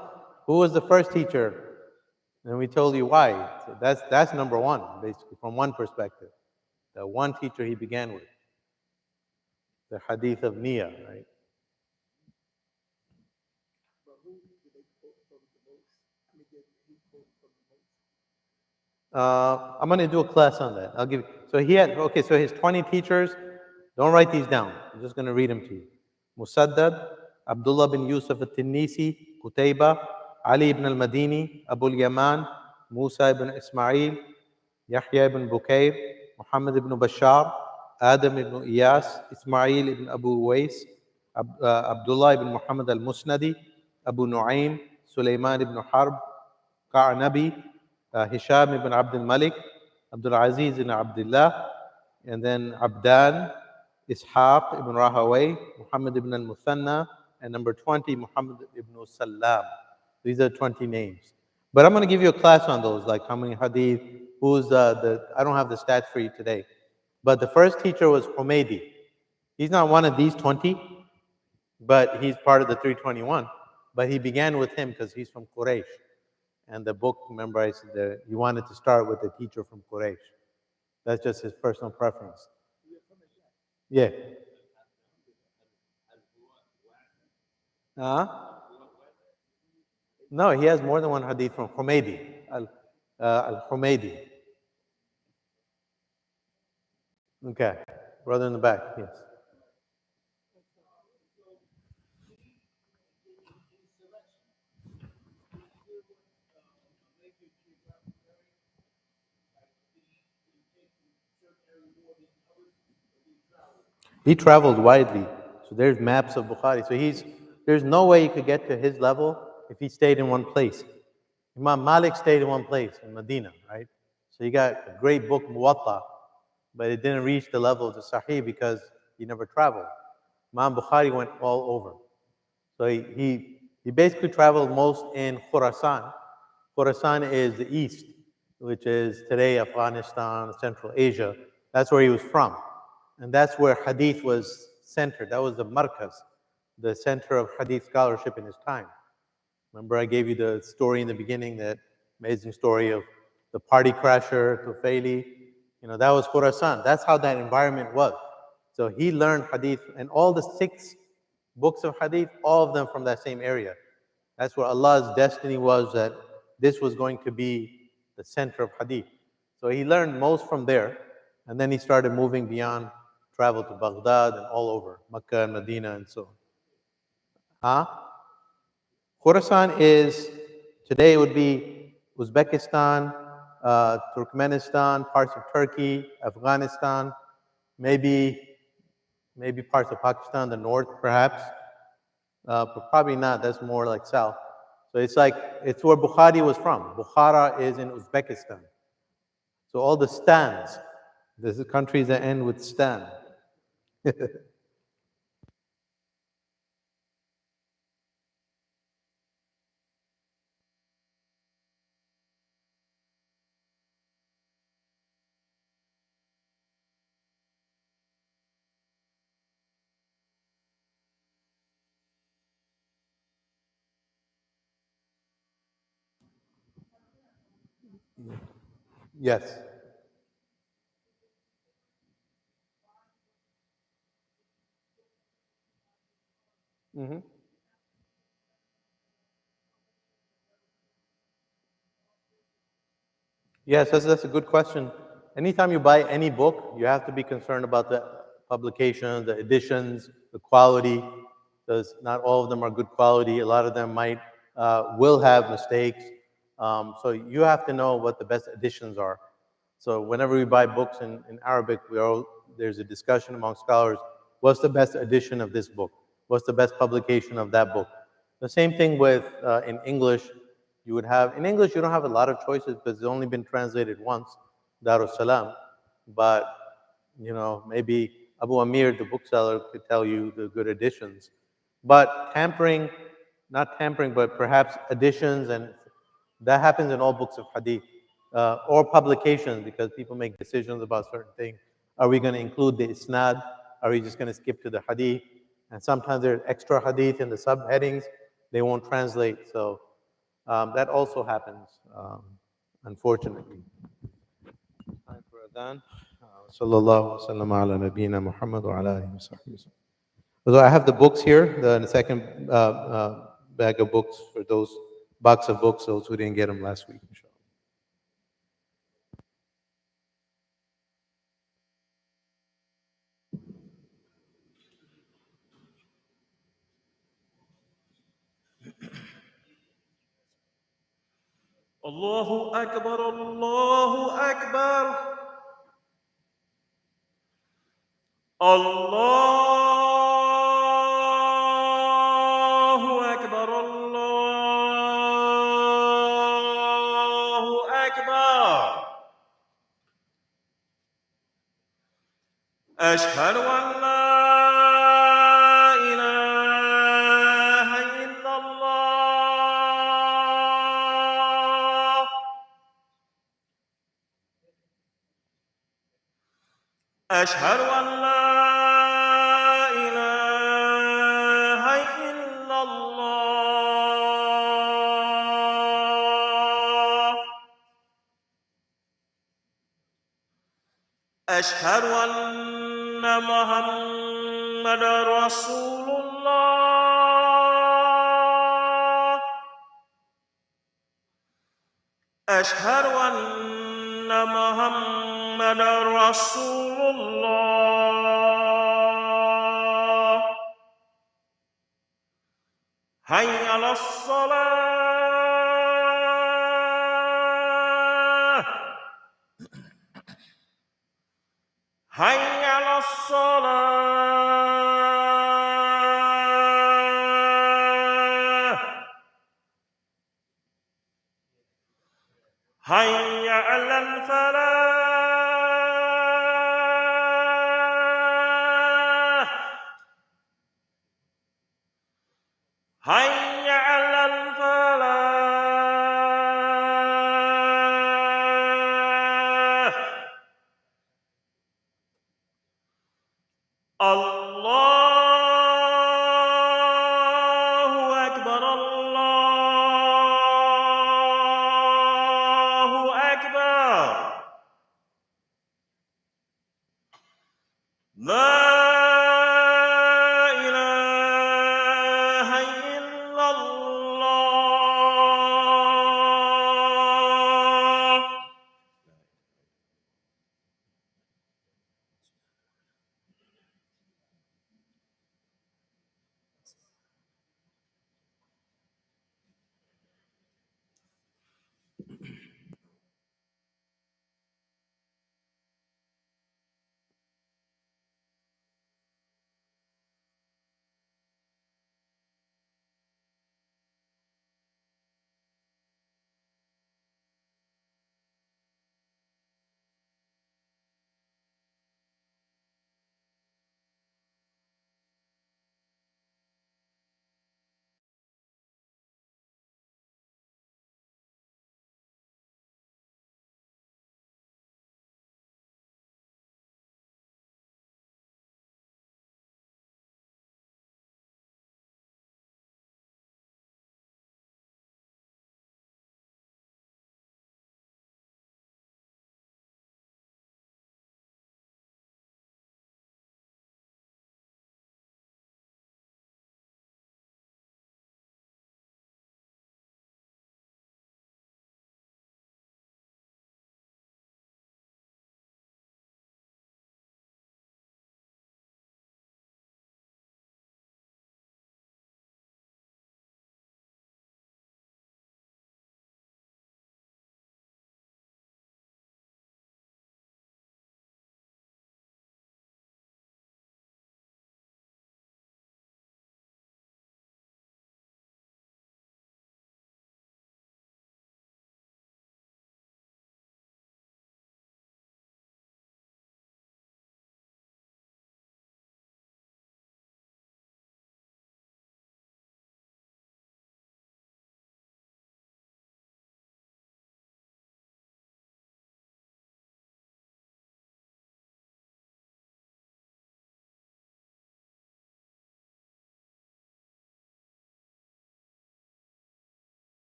Who was the first teacher? And we told you why. So that's number one, basically, from one perspective. The one teacher he began with. The Hadith of Nia, right? I'm going to do a class on that. I'll give. So his 20 teachers. Don't write these down. I'm just going to read them to you. Musaddad, Abdullah bin Yusuf al-Tinnisi, Qutayba, Ali ibn al-Madini, Habul Yameen, Musa ibn Ismail, Yahya ibn Bukair, Muhammad ibn Bashar, Adam ibn Iyas, Ismail ibn Abu Wais, Abdullah ibn Muhammad al-Musnadi, Abu Nu'aym, Sulaiman ibn Harb, Ka'nabi, Hisham ibn Abdul Malik, Abdul Aziz ibn Abdullah, and then Abdan, Ishaq ibn Rahaway, Muhammad ibn al-Muthanna, and number 20, Muhammad ibn Salam. These are 20 names. But I'm going to give you a class on those, like how many hadith, I don't have the stats for you today. But the first teacher was Humaydi. He's not one of these 20, but he's part of the 321. But he began with him because he's from Quraysh. And the book, remember I said that he wanted to start with a teacher from Quraysh. That's just his personal preference. Yeah. No, he has more than one hadith from Humaydi. Al-Humaydi. Okay. Brother in the back, yes. He traveled widely. So there's maps of Bukhari. So there's no way he could get to his level if he stayed in one place. Imam Malik stayed in one place, in Medina, right? So he got a great book, Muwatta, but it didn't reach the level of the Sahih because he never traveled. Imam Bukhari went all over. So he basically traveled most in Khurasan. Khurasan is the east, which is today Afghanistan, Central Asia. That's where he was from. And that's where hadith was centered. That was the markaz, the center of hadith scholarship in his time. Remember I gave you the story in the beginning, that amazing story of the party crasher, Tufaili. That was Khurasan. That's how that environment was. So he learned hadith, and all the 6 books of hadith, all of them from that same area. That's where Allah's destiny was, that this was going to be the center of hadith. So he learned most from there, and then he started moving beyond, travel to Baghdad and all over, Mecca and Medina and so on. Huh? Khorasan is, today it would be Uzbekistan, Turkmenistan, parts of Turkey, Afghanistan, maybe parts of Pakistan, the north perhaps, but probably not. That's more like south. So it's where Bukhari was from. Bukhara is in Uzbekistan. So all the stands, there's the countries that end with stan. Yes. Hmm. Yes, that's a good question. Anytime you buy any book, you have to be concerned about the publication, the editions, the quality, because not all of them are good quality. A lot of them will have mistakes. So you have to know what the best editions are. So whenever we buy books in Arabic, there's a discussion among scholars, what's the best edition of this book? What's the best publication of that book? The same thing with in English. In English, you don't have a lot of choices because it's only been translated once, Darus Salam. But, maybe Abu Amir, the bookseller, could tell you the good editions. But not tampering, but perhaps additions, and that happens in all books of hadith, or publications, because people make decisions about certain things. Are we going to include the isnad? Are we just going to skip to the hadith? And sometimes there's extra hadith in the subheadings. They won't translate. So that also happens, unfortunately. Time for adhan. Sallallahu wa sallam ala nabiyyina Muhammad wa ala alihi wa sahbihi. So I have the books here, the second bag of books for those box of books, those who didn't get them last week, inshallah. الله أكبر الله أكبر الله أكبر الله أكبر أشهد أن لا إله إلا الله أشهد أن لا إله إلا الله أشهد أن محمد رسول الله أشهد أن محمد رسول الله حي على الصلاة حي على الصلاة حي على الفلاح حي على الفلاح الله أكبر الله أكبر لا